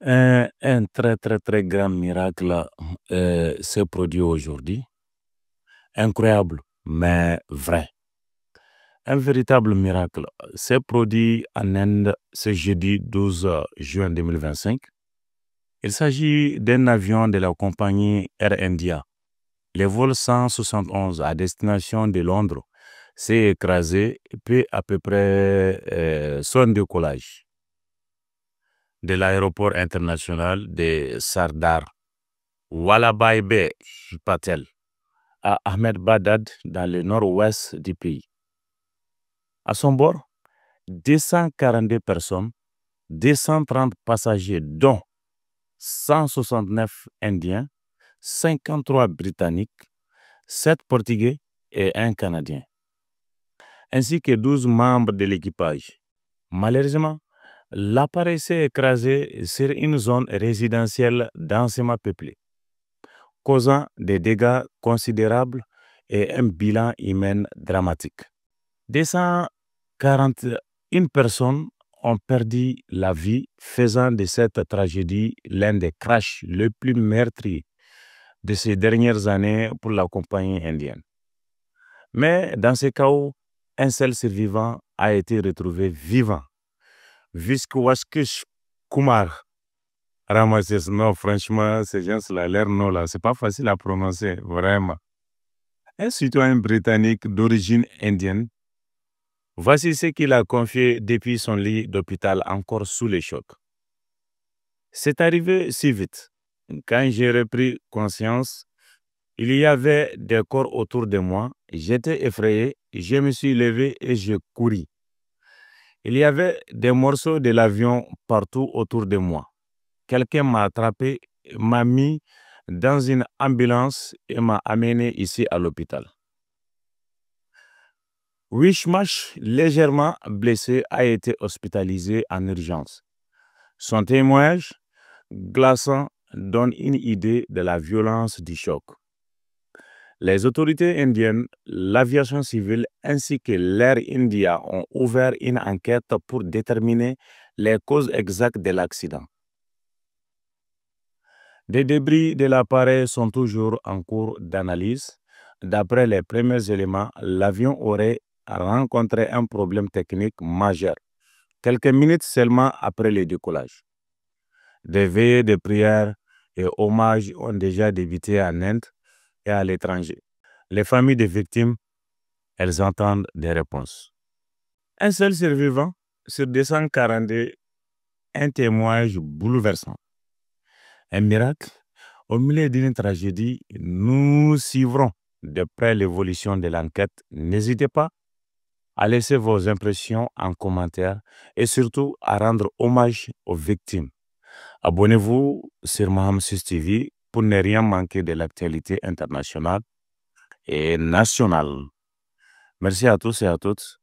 Un très grand miracle s'est produit aujourd'hui. Incroyable, mais vrai. Un véritable miracle s'est produit en Inde ce jeudi 12 juin 2025. Il s'agit d'un avion de la compagnie Air India. Le vol 171 à destination de Londres s'est écrasé à peu près son décollage de l'aéroport international de Sardar Vallabhbhai Patel à Ahmedabad dans le nord-ouest du pays. À son bord, 242 personnes, 230 passagers dont 169 Indiens, 53 Britanniques, 7 Portugais et 1 Canadien, ainsi que 12 membres de l'équipage. Malheureusement, l'appareil s'est écrasé sur une zone résidentielle densément peuplée, causant des dégâts considérables et un bilan humain dramatique. 241 personnes ont perdu la vie, faisant de cette tragédie l'un des crashs les plus meurtriers de ces dernières années pour la compagnie indienne. Mais dans ce chaos, un seul survivant a été retrouvé vivant. Viskwashish Kumar Ramasses. Non, franchement, ces gens-là, leur nom là, c'est pas facile à prononcer, vraiment. Un citoyen britannique d'origine indienne. Voici ce qu'il a confié depuis son lit d'hôpital encore sous les chocs. C'est arrivé si vite. Quand j'ai repris conscience, il y avait des corps autour de moi. J'étais effrayé, je me suis levé et je couris. Il y avait des morceaux de l'avion partout autour de moi. Quelqu'un m'a attrapé, m'a mis dans une ambulance et m'a amené ici à l'hôpital. Wishmash, légèrement blessé, a été hospitalisé en urgence. Son témoignage glaçant donne une idée de la violence du choc. Les autorités indiennes, l'aviation civile ainsi que l'Air India ont ouvert une enquête pour déterminer les causes exactes de l'accident. Des débris de l'appareil sont toujours en cours d'analyse. D'après les premiers éléments, l'avion aurait rencontré un problème technique majeur, quelques minutes seulement après le décollage. Des veillées de prière et hommages ont déjà débuté en Inde et à l'étranger. Les familles des victimes, elles entendent des réponses. Un seul survivant sur 242, un témoignage bouleversant. Un miracle, au milieu d'une tragédie, nous suivrons de près l'évolution de l'enquête. N'hésitez pas à laisser vos impressions en commentaire et surtout à rendre hommage aux victimes. Abonnez-vous sur Mahamsus TV pour ne rien manquer de l'actualité internationale et nationale. Merci à tous et à toutes.